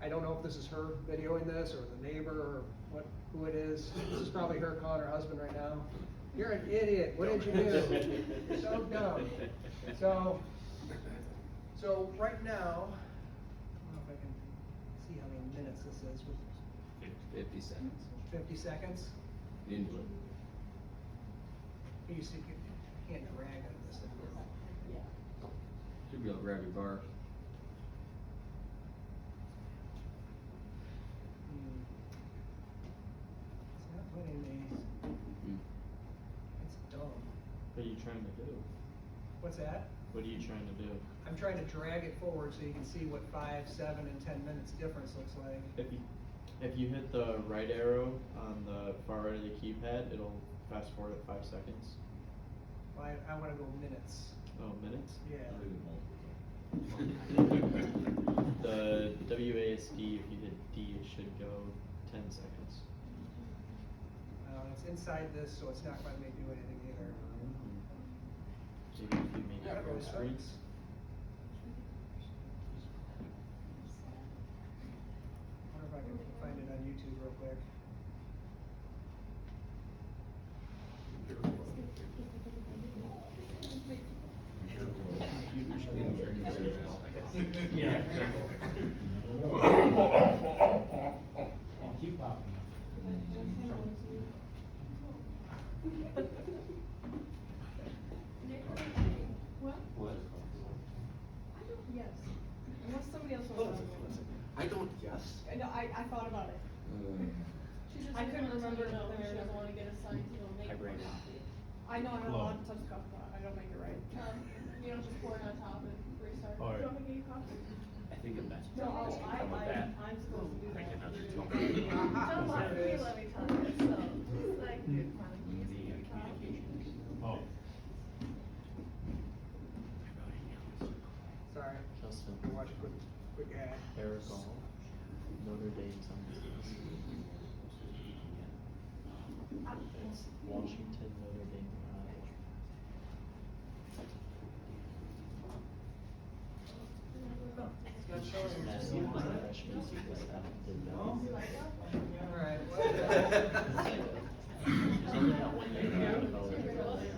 I don't know if this is her videoing this or the neighbor or who it is. This is probably her calling her husband right now. You're an idiot, what did you do? You're so dumb. So right now, I don't know if I can see how many minutes this is, 50 seconds. 50 seconds? Into it. You see, you can't drag on this. Should be able to grab your bar. It's not letting me, it's dumb. What are you trying to do? What's that? What are you trying to do? I'm trying to drag it forward so you can see what 5, 7, and 10 minutes difference looks like. If you hit the right arrow on the far right of the keypad, it'll fast forward at 5 seconds. I wanna go minutes. Oh, minutes? Yeah. The WASD, if you hit D, it should go 10 seconds. It's inside this, so it's not letting me do anything either. Maybe if you make Yeah, it full it screen. sucks. Wonder if I can find it on YouTube real quick. Yeah. Keep popping. What? I don't, yes, unless somebody else wants to. I don't guess. I know, I thought about it. I couldn't remember if there doesn't wanna get assigned to make. Hybrid. I know, I'm not allowed to touch the coffee pot, I don't make it right. You don't just pour it on top and restart. Alright. Do you want me to get you coffee? I think it's best. No, Just come with that. I'm supposed to do that. Make another two. Don't let me tell you, so, it's like, dude, come on, The please get coffee. communications. Oh. Sorry, Justin. I'll watch a quick ad. Eric All, Notre Dame Sundays. It's Washington, Notre Dame High. It's not showing. That's the only freshman season that did that. Alright. She's only got 1 year left of college, I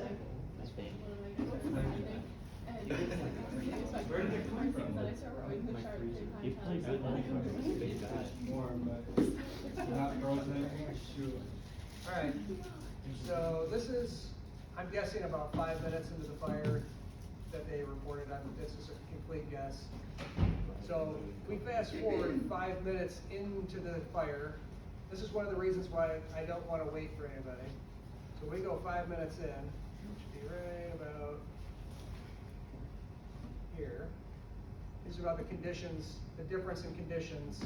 think. Where did it come from? My freezer. He played good now. He's a big guy. Warm, but not frozen. Shoot. Alright, so this is, I'm guessing about 5 minutes into the fire that they reported on, this is a complete guess. So, we fast forward 5 minutes into the fire, this is one of the reasons why I don't wanna wait for anybody. So we go 5 minutes in, which should be right about here. These are about the conditions, the difference in conditions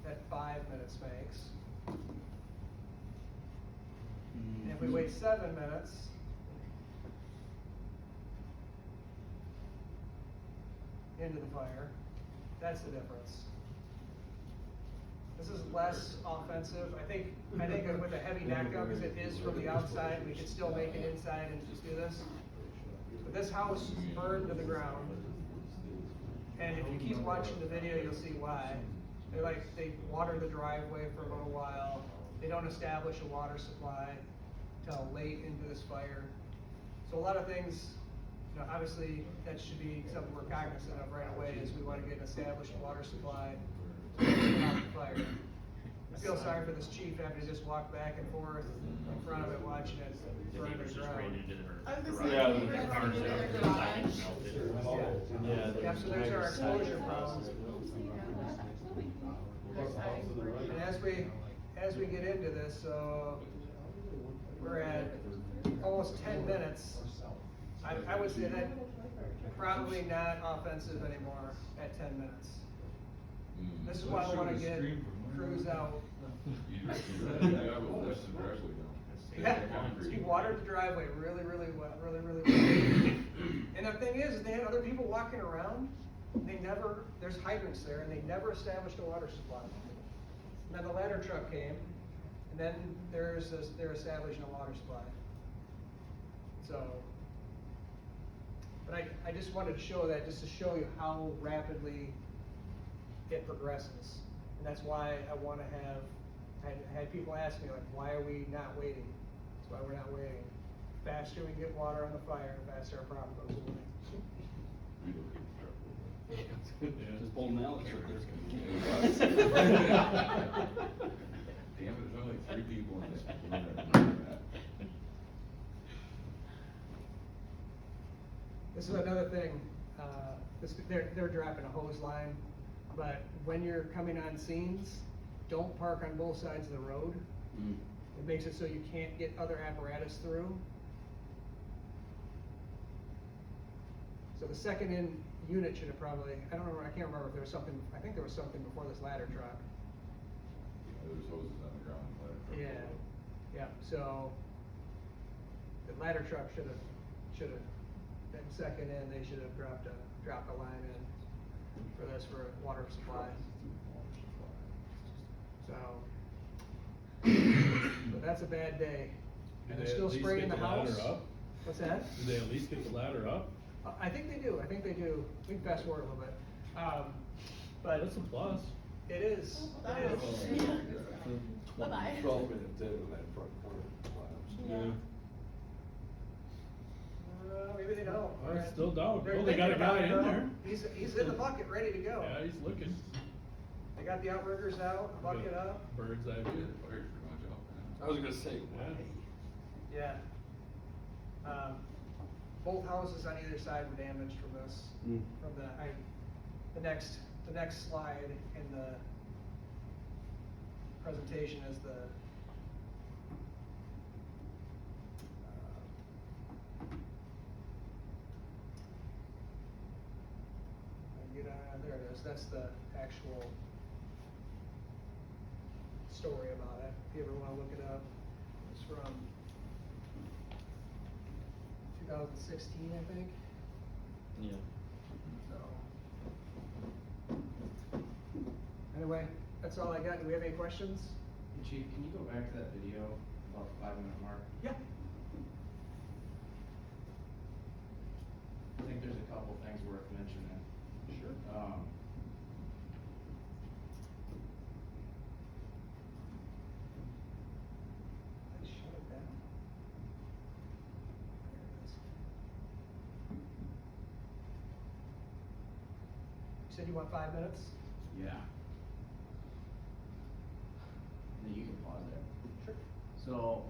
that 5 minutes makes. And if we wait 7 minutes, into the fire, that's the difference. This is less offensive, I think with a heavy knockdown, because it is from the outside, we could still make it inside and just do this. But this house burned to the ground, and if you keep watching the video, you'll see why. They water the driveway for a little while, they don't establish a water supply till late into this fire. So a lot of things, obviously, that should be something we're cognizant of right away, is we wanna get an established water supply to stop the fire. I feel sorry for this chief having to just walk back and forth in front of it, watching it burn to the ground. I was gonna gonna say, say, Yeah. cars in their garage. Yeah, so there's our exposure problem. And as we get into this, we're at almost 10 minutes. I would say that probably not offensive anymore at 10 minutes. This is why I wanna get crews out. Yeah, he watered the driveway really well, really well. And the thing is, they had other people walking around, there's hydrants there, and they never established a water supply. And then the ladder truck came, and then they're establishing a water supply. So, but I just wanted to show that, just to show you how rapidly it progresses. And that's why I had people ask me, like, why are we not waiting? That's why we're not waiting. faster we can get water on the fire, the faster our problem goes away. Just pull Alex up there. Damn it, there's only 3 people in this. This is another thing, they're dropping a hose line, but when you're coming on scenes, don't park on both sides of the road. It makes it so you can't get other apparatus through. So the second in unit should have probably, I can't remember if there was something, I think there was something before this ladder truck. There's hoses on the ground. Yeah, so the ladder truck should have been second in, they should have dropped a line in for this for water supply. So, but that's a bad day. And they're still spraying the house. What's that? Do they at least get the ladder up? I think they do, we can fast forward a little bit. But That's a plus. it is, it is. Bye-bye. 12 minutes in when that front corner collapsed. Maybe they don't. I still don't. They're Oh, they got a thinking about guy it, in though. there. He's in the bucket, ready to go. Yeah, he's looking. They got the outriggers out, the bucket up. Bird's eye Yeah, view. the fire's pretty much out now. I was gonna say, Yeah. Yeah. Both houses on either side were damaged from this, from the next slide in the presentation is the there it is, that's the actual story about it, if you ever wanna look it up. It's from 2016, I think, Yeah. so. Anyway, that's all I got, do we have any questions? Chief, can you go back to that video about the 5-minute mark? Yeah. I think there's a couple things worth mentioning. Sure. Let's shut it down. There it is. You said you want 5 minutes? Yeah. Then you can pause there. Sure. So,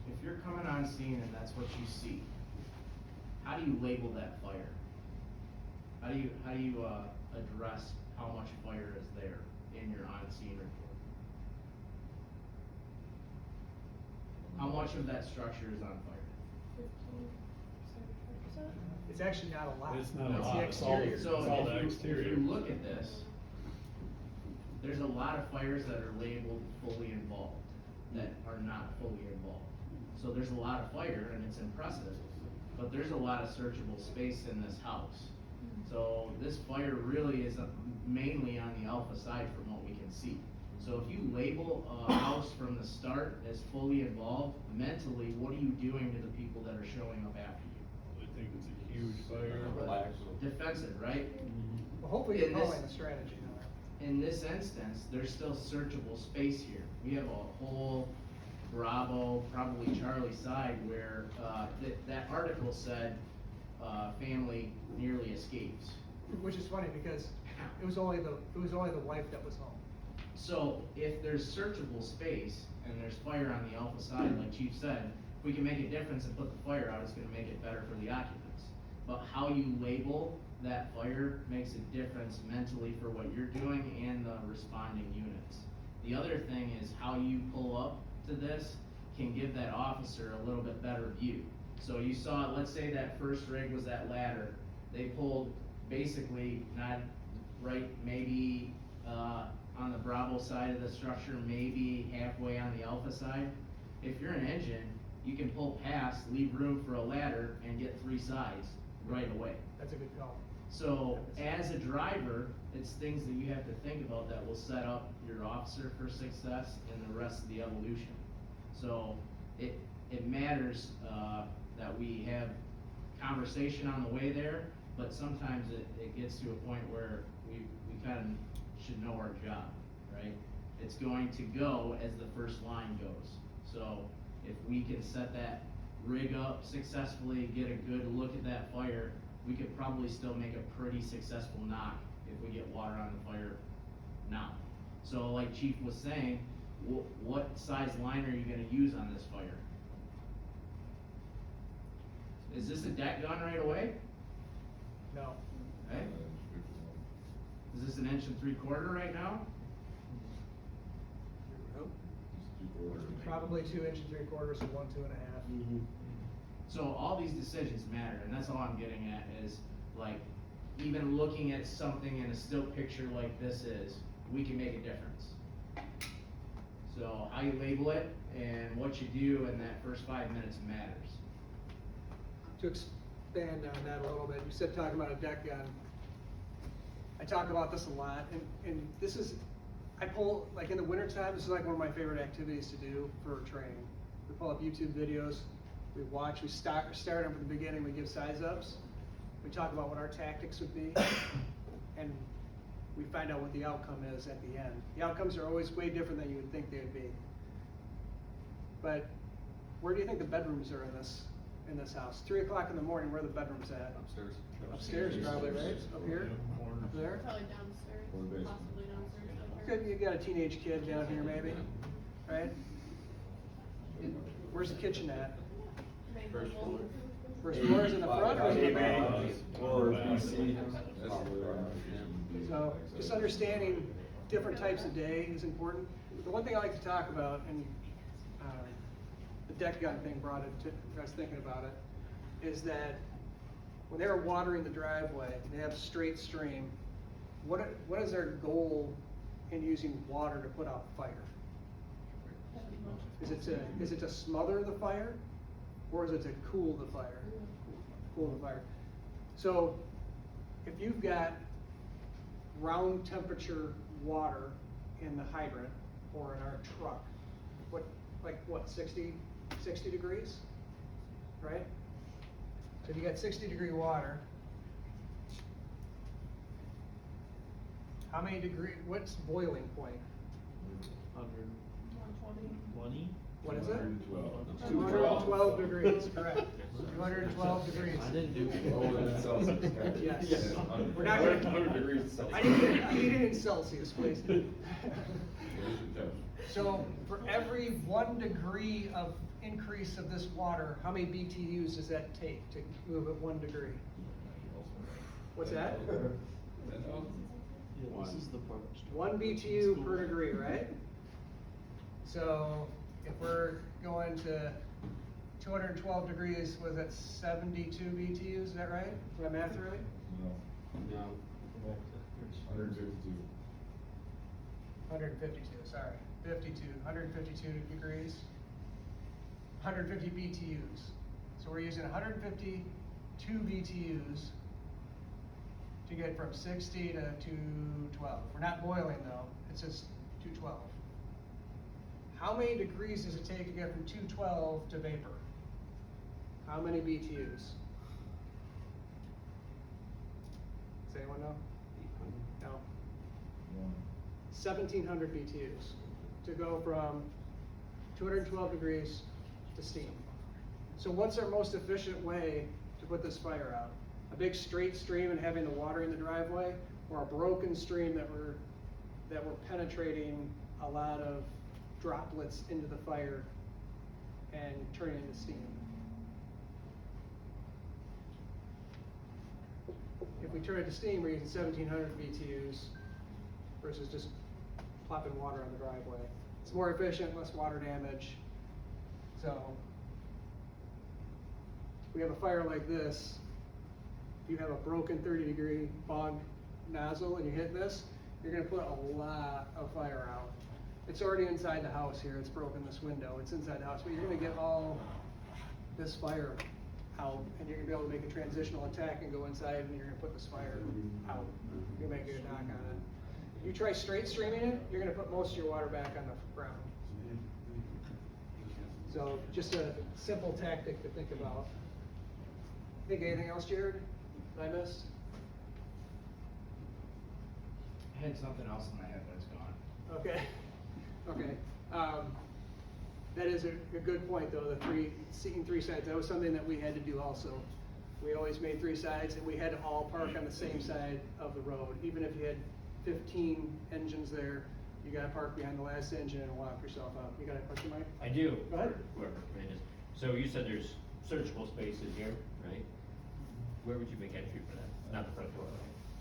if you're coming on scene and that's what you see, how do you label that fire? How do you address how much fire is there in your on-scene report? How much of that structure is on fire? 15%. It's actually not a lot. It's not a It's lot. the It's all- exterior. it's So all the if exterior. you look at this, there's a lot of fires that are labeled fully involved, that are not fully involved. So there's a lot of fire and it's impressive, but there's a lot of searchable space in this house. So this fire really is mainly on the alpha side from what we can see. So if you label a house from the start as fully involved, mentally, what are you doing to the people that are showing up after you? I think it's a huge fire. Relax. Defensive, right? Well, hopefully you're In this- following the strategy now. In this instance, there's still searchable space here. We have a whole Bravo, probably Charlie side where, that article said, family nearly escapes. Which is funny because it was only the wife that was home. So if there's searchable space and there's fire on the alpha side, like Chief said, if we can make a difference and put the fire out, it's gonna make it better for the occupants. But how you label that fire makes a difference mentally for what you're doing and the responding units. The other thing is how you pull up to this can give that officer a little bit better view. So you saw, let's say that first rig was that ladder, they pulled basically not right, maybe, on the Bravo side of the structure, maybe halfway on the Alpha side. If you're an engine, you can pull past, leave room for a ladder, and get 3 sides right away. That's a good call. So, as a driver, it's things that you have to think about that will set up your officer for success and the rest of the evolution. So, it matters, that we have conversation on the way there, but sometimes it gets to a point where we kind of should know our job, right? It's going to go as the first line goes. So, if we can set that rig up successfully, get a good look at that fire, we could probably still make a pretty successful knock if we get water on the fire now. So like Chief was saying, what size line are you gonna use on this fire? Is this a deck gun right away? No. Okay. Is this 1 3/4 right now? Probably 2 3/4 and 1 2.5. So all these decisions matter, and that's all I'm getting at is, like, even looking at something in a still picture like this is, we can make a difference. So how you label it and what you do in that first 5 minutes matters. To expand on that a little bit, you said talking about a deck gun. I talk about this a lot, and this is, I pull, like in the wintertime, this is like one of my favorite activities to do for training. We pull up YouTube videos, we watch, we start them from the beginning, we give size ups, we talk about what our tactics would be, and we find out what the outcome is at the end. The outcomes are always way different than you would think they would be. But where do you think the bedrooms are in this house? 3 o'clock in the morning, where are the bedrooms at? Upstairs. Upstairs probably, right? Up here? Up there? Probably downstairs, Or basement. possibly downstairs. up here. Good, you got a teenage kid down here maybe, right? Where's the kitchen at? Main First level. floor. First floor is in the front or is it in the back? Or PC. That's So, just understanding different types of day is important. The one thing I like to talk about, and the deck gun thing brought it to, I was thinking about it, is that when they're watering the driveway, they have straight stream, what is their goal in using water to put out fire? Is it to smother the fire, or is it to cool the fire? Cool the fire. So, if you've got round temperature water in the hydrant or in our truck, what 60 degrees, right? So if you got 60-degree water, how many degree? What's boiling point? 120. What is it? 212. 212 degrees, correct. 212 degrees. I didn't do. Yes. We're not gonna. 100 degrees Celsius. I need it in Celsius, please. So for every 1 degree of increase of this water, how many BTUs does that take to move it 1 degree? What's that? Yeah, this is the part. 1 BTU per degree, right? So if we're going to 212 degrees, was that 72 BTUs, is that right? Is my math right? No, 152. 152, sorry, 152 degrees, 150 BTUs. So we're using 152 BTUs to get from 60 to 212. We're not boiling though, it says 212. How many degrees does it take to get from 212 to vapor? How many BTUs? Does anyone know? No. 1,700 BTUs to go from 212 degrees to steam. So what's our most efficient way to put this fire out? A big straight stream and having the water in the driveway, or a broken stream that we're penetrating a lot of droplets into the fire and turning it into steam? If we turn it to steam, we're using 1,700 BTUs versus just plopping water on the driveway. It's more efficient, less water damage. So, if we have a fire like this, if you have a broken 30-degree fog nozzle and you hit this, you're gonna put a lot of fire out. It's already inside the house here, it's broken this window, it's inside the house, but you're gonna get all this fire out, and you're gonna be able to make a transitional attack and go inside and you're gonna put this fire out. You're gonna make a knock on it. If you try straight streaming it, you're gonna put most of your water back on the ground. So just a simple tactic to think about. Think anything else, Jared, that I missed? I had something else in my head, but it's gone. Okay, okay. That is a good point, though, seeing three sides, that was something that we had to do also. We always made three sides, and we had to all park on the same side of the road, even if you had 15 engines there, you gotta park behind the last engine and lock yourself out. You got a question, Mike? I do. Go ahead. Whoever it is. So you said there's searchable spaces here, right? Where would you make entry for that? Not the front door.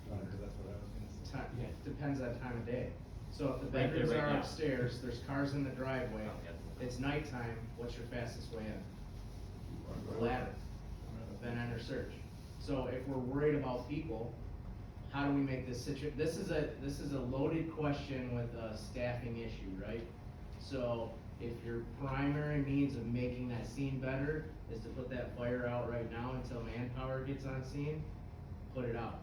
That's what I was gonna say. Time, depends on time of day. So if the Right there, bedrooms right are now. upstairs, there's cars in the driveway, Oh, yeah. it's nighttime, what's your fastest way in? Ladder, then enter search. So if we're worried about people, how do we make this this is a loaded question with a staffing issue, right? So if your primary means of making that scene better is to put that fire out right now until manpower gets on scene, put it out.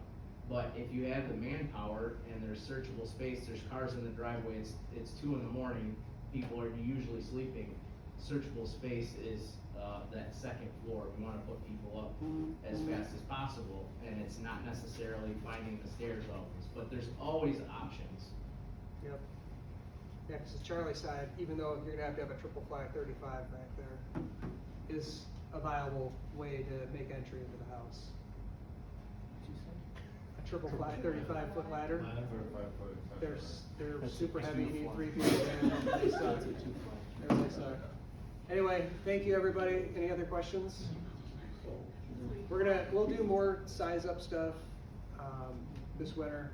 But if you have the manpower and there's searchable space, there's cars in the driveway, it's 2 a.m, people are usually sleeping. Searchable space is, that second floor, we wanna put people up as fast as possible, and it's not necessarily finding the stairs opens, but there's always options. Yep. Yeah, cause the Charlie side, even though you're gonna have a triple flag 35 back there, is a viable way to make entry into the house. A triple flag 35-foot ladder. They're super heavy, you need 3 people in, they suck. They really suck. Anyway, thank you, everybody. Any other questions? We'll do more size up stuff, this winter,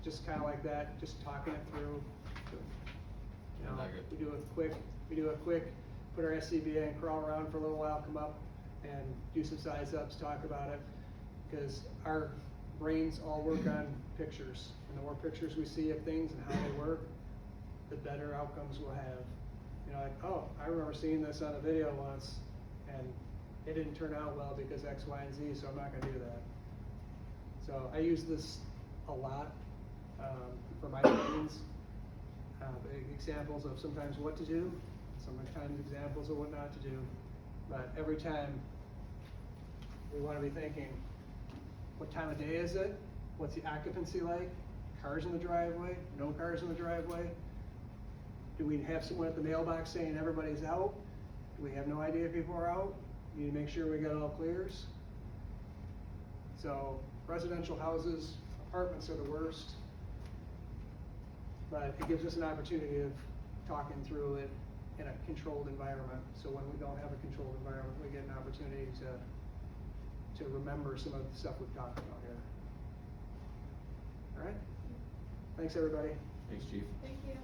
just kinda like that, just talking it through. You know, we do a quick, put our SCBA and crawl around for a little while, come up and do some size ups, talk about it. Cause our brains all work on pictures, and the more pictures we see of things and how they work, the better outcomes we'll have. You know, like, oh, I remember seeing this on a video once, and it didn't turn out well because X, Y, and Z, so I'm not gonna do that. So I use this a lot, for my meetings. Examples of sometimes what to do, sometimes examples of what not to do. But every time, we wanna be thinking, what time of day is it? What's the occupancy like? Cars in the driveway? No cars in the driveway? Do we have someone at the mailbox saying everybody's out? Do we have no idea if people are out? We need to make sure we got all clears. So residential houses, apartments are the worst. But it gives us an opportunity of talking through it in a controlled environment. So when we don't have a controlled environment, we get an opportunity to remember some of the stuff we've talked about here. All right? Thanks, everybody. Thanks, chief. Thank you.